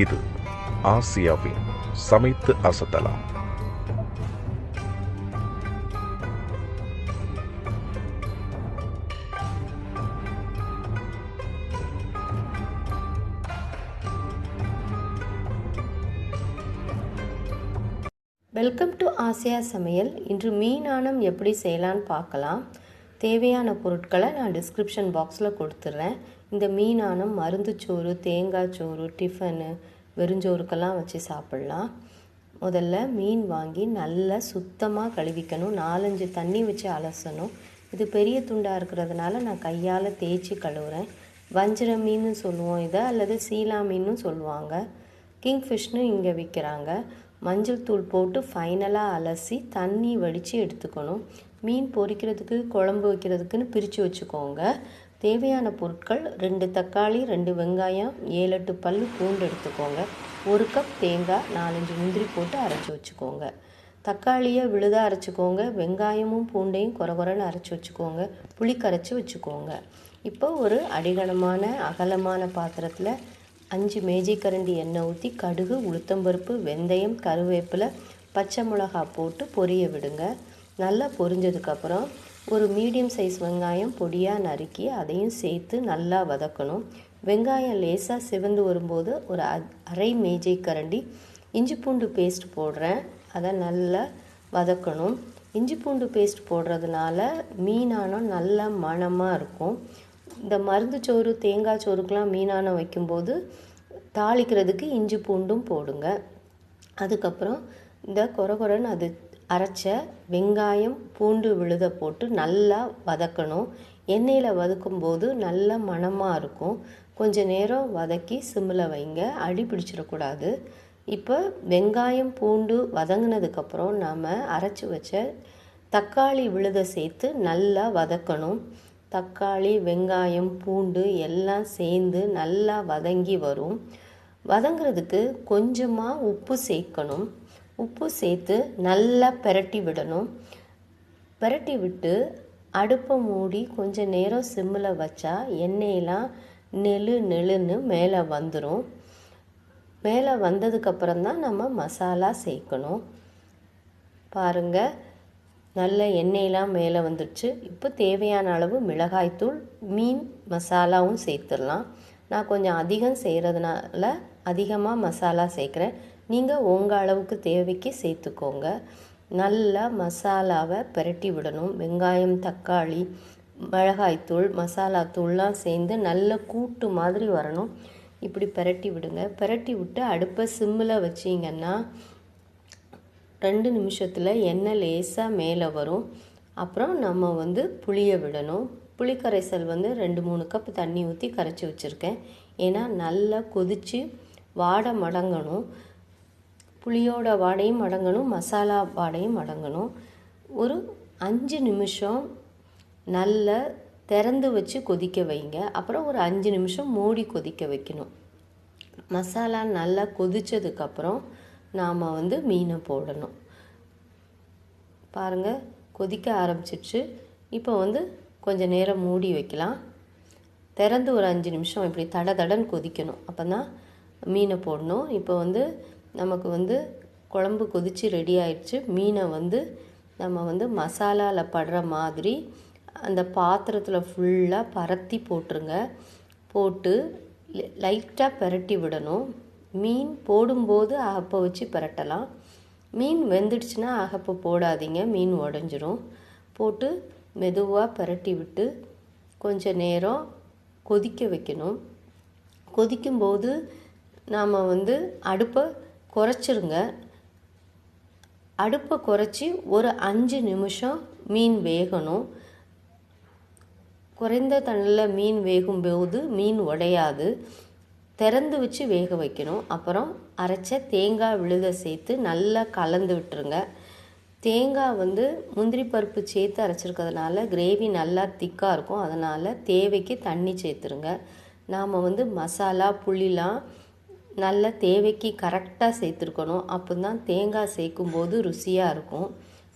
இது ஆசியாவின் சமைத்து அசத்தலாம். வெல்கம் டு ஆசியா சமையல். இன்று மீனானம் எப்படி செய்யலான்னு பார்க்கலாம். தேவையான பொருட்களை நான் டிஸ்கிரிப்ஷன் பாக்ஸில் கொடுத்துட்றேன். இந்த மீனானம் மருந்துச்சோறு, தேங்காய் சோறு, டிஃபனு, வெறுஞ்சோறுக்கெல்லாம் வச்சு சாப்பிட்லாம். முதல்ல மீன் வாங்கி நல்லா சுத்தமாக கழுவிக்கணும். 4-5 தண்ணி வச்சு அலசணும். இது பெரிய துண்டாக இருக்கிறதுனால நான் கையால் தேய்ச்சி கழுவுறேன். வஞ்சிர மீன் சொல்லுவோம் இதை, அல்லது சீலா மீனும் சொல்லுவாங்க. கிங்ஃபிஷ்னு இங்கே விற்கிறாங்க. மஞ்சள் தூள் போட்டு ஃபைனலாக அலசி தண்ணி வடித்து எடுத்துக்கணும். மீன் பொரிக்கிறதுக்கு, குழம்பு வைக்கிறதுக்குன்னு பிரித்து வச்சுக்கோங்க. தேவையான பொருட்கள் 2 தக்காளி, 2 வெங்காயம், 7-8 பல் பூண்டு எடுத்துக்கோங்க. 1 கப் தேங்காய், 4-5 முந்திரி போட்டு அரைச்சி வச்சுக்கோங்க. தக்காளியை விழுதாக அரைச்சிக்கோங்க. வெங்காயமும் பூண்டையும் குறகுறன்னு அரைச்சி வச்சுக்கோங்க. புளி கரைச்சி வச்சுக்கோங்க. இப்போ ஒரு அடிகனமான அகலமான பாத்திரத்தில் 5 மேஜைக்கரண்டி எண்ணெய் ஊற்றி கடுகு, உளுத்தம்பருப்பு, வெந்தயம், கருவேப்பிலை, பச்சை மிளகா போட்டு பொரிய விடுங்க. நல்லா பொரிஞ்சதுக்கப்புறம் ஒரு மீடியம் சைஸ் வெங்காயம் பொடியாக நறுக்கி அதையும் சேர்த்து நல்லா வதக்கணும். வெங்காயம் லேசாக சிவந்து வரும்போது ஒரு அரை மேஜைக்கரண்டி இஞ்சி பூண்டு பேஸ்ட் போடுறேன். அதை நல்லா வதக்கணும். இஞ்சி பூண்டு பேஸ்ட் போடுறதுனால மீனானம் நல்ல மணமாக இருக்கும். இந்த மருந்துச்சோறு, தேங்காய் சோறுக்கெலாம் மீனானம் வைக்கும்போது தாளிக்கிறதுக்கு இஞ்சி பூண்டும் போடுங்க. அதுக்கப்புறம் இந்த கொரகொரன்னு அது அரைச்ச வெங்காயம், பூண்டு விழுத போட்டு நல்லா வதக்கணும். எண்ணெயில் வதக்கும்போது நல்ல மணமாக இருக்கும். கொஞ்சம் நேரம் வதக்கி சிம்மில் வைங்க, அடி பிடிச்சிடக்கூடாது. இப்போ வெங்காயம், பூண்டு வதங்கினதுக்கப்புறம் நாம் அரைச்சி வச்ச தக்காளி விழுத சேர்த்து நல்லா வதக்கணும். தக்காளி, வெங்காயம், பூண்டு எல்லாம் சேர்ந்து நல்லா வதங்கி வரும். வதங்கிறதுக்கு கொஞ்சமாக உப்பு சேர்க்கணும். உப்பு சேர்த்து நல்லா பெரட்டி விடணும். பெரட்டி விட்டு அடுப்பை மூடி கொஞ்சம் நேரம் சிம்மில் வச்சா எண்ணெயெல்லாம் நெழுன்னு மேலே வந்துடும். மேலே வந்ததுக்கப்புறம் தான் நம்ம மசாலா சேர்க்கணும். பாருங்கள், நல்ல எண்ணெயெல்லாம் மேலே வந்துடுச்சு. இப்போ தேவையான அளவு மிளகாய்த்தூள், மீன் மசாலாவும் சேர்த்துடலாம். நான் கொஞ்சம் அதிகம் செய்கிறதுனால அதிகமாக மசாலா சேர்க்குறேன். நீங்கள் உங்கள் அளவுக்கு தேவைக்கு சேர்த்துக்கோங்க. நல்லா மசாலாவை பெரட்டி விடணும். வெங்காயம், தக்காளி, மிளகாய்த்தூள், மசாலாத்தூள்லாம் சேர்ந்து நல்ல கூட்டு மாதிரி வரணும். இப்படி பெரட்டி விடுங்க. பெரட்டி விட்டு அடுப்பை சிம்மில் வச்சிங்கன்னா 2 நிமிஷத்தில் எண்ணெய் லேசாக மேலே வரும். அப்புறம் நம்ம புளியை விடணும். புளி கரைசல் 2-3 கப் தண்ணி ஊற்றி கரைச்சி வச்சுருக்கேன். ஏன்னா நல்லா கொதித்து வாடை மடங்கணும். புளியோட வாடையும் மடங்கணும், மசாலா வாடையும் மடங்கணும். ஒரு 5 நிமிஷம் நல்லா திறந்து வச்சு கொதிக்க வைங்க. அப்புறம் ஒரு 5 நிமிஷம் மூடி கொதிக்க வைக்கணும். மசாலா நல்லா கொதித்ததுக்கப்புறம் நாம் மீனை போடணும். பாருங்கள், கொதிக்க ஆரம்பிச்சிடுச்சு. இப்போ கொஞ்சம் நேரம் மூடி வைக்கலாம். திறந்து ஒரு 5 நிமிஷம் இப்படி தடன்னு கொதிக்கணும். அப்போ தான் மீனை போடணும். இப்போ நமக்கு குழம்பு கொதித்து ரெடி ஆயிடுச்சு. மீனை நம்ம மசாலாவில் படுற மாதிரி அந்த பாத்திரத்தில் ஃபுல்லாக பரத்தி போட்டுருங்க. போட்டு லைட்டாக பெரட்டி விடணும். மீன் போடும்போது அகப்பை வச்சு பெரட்டலாம். மீன் வெந்துடுச்சுன்னா அகப்பை போடாதீங்க, மீன் உடஞ்சிரும். போட்டு மெதுவாக பெரட்டி விட்டு கொஞ்சம் நேரம் கொதிக்க வைக்கணும். கொதிக்கும்போது நாம் அடுப்பை குறைச்சிருங்க. அடுப்பை குறைச்சி ஒரு 5 நிமிஷம் மீன் வேகணும். குறைந்த தண்ணியில் மீன் வேகும்போது மீன் உடையாது. திறந்து வச்சு வேக வைக்கணும். அப்புறம் அரைச்ச தேங்காய் விழுத சேர்த்து நல்லா கலந்து விட்டுருங்க. தேங்காய் முந்திரி பருப்பு சேர்த்து அரைச்சிருக்கிறதுனால கிரேவி நல்லா திக்காக இருக்கும். அதனால் தேவைக்கு தண்ணி சேர்த்துருங்க. நாம் மசாலா, புளிலாம் நல்ல தேவைக்கு கரெக்டாக சேர்த்துருக்கணும். அப்போ தான் தேங்காய் சேர்க்கும்போது ருசியாக இருக்கும்.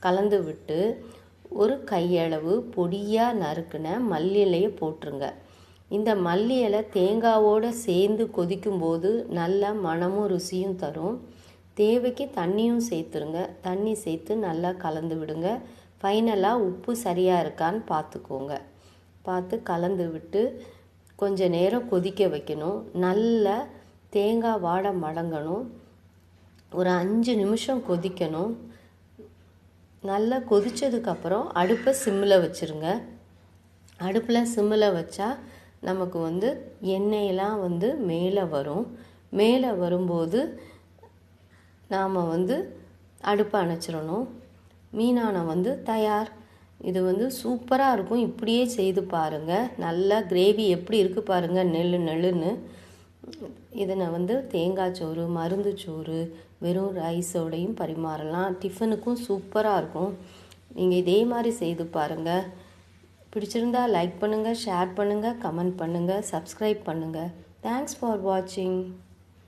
கலந்து விட்டு ஒரு கையளவு பொடியாக நறுக்குன மல்லி இலையை போட்டுருங்க. இந்த மல்லி இலை தேங்காவோடு சேர்ந்து கொதிக்கும்போது நல்ல மணமும் ருசியும் தரும். தேவைக்கு தண்ணியும் சேர்த்துருங்க. தண்ணி சேர்த்து நல்லா கலந்து விடுங்க. ஃபைனலாக உப்பு சரியாக இருக்கான்னு பார்த்துக்கோங்க. பார்த்து கலந்து விட்டு கொஞ்ச நேரம் கொதிக்க வைக்கணும். நல்லா தேங்காய் வாடை மடங்கணும். ஒரு 5 நிமிஷம் கொதிக்கணும். நல்லா கொதித்ததுக்கப்புறம் அடுப்பை சிம்மில் வச்சுருங்க. அடுப்பில் சிம்மில் வச்சா நமக்கு எண்ணெயெல்லாம் மேலே வரும். மேலே வரும்போது நாம் அடுப்பை அணைச்சிடணும். மீனானம் தயார். இது சூப்பராக இருக்கும். இப்படியே செய்து பாருங்கள். நல்லா கிரேவி எப்படி இருக்குது பாருங்கள், நெல்லுன்னு. இதனை தேங்காய் சோறு, மருந்து சோறு, வெறும் ரைஸோடையும் பரிமாறலாம். டிஃபனுக்கும் சூப்பராக இருக்கும். நீங்கள் இதே மாதிரி செய்து பாருங்கள். பிடிச்சிருந்தா லைக் பண்ணுங்கள், ஷேர் பண்ணுங்கள், கமெண்ட் பண்ணுங்கள், சப்ஸ்கிரைப் பண்ணுங்கள். தேங்க்ஸ் ஃபார் வாட்சிங்.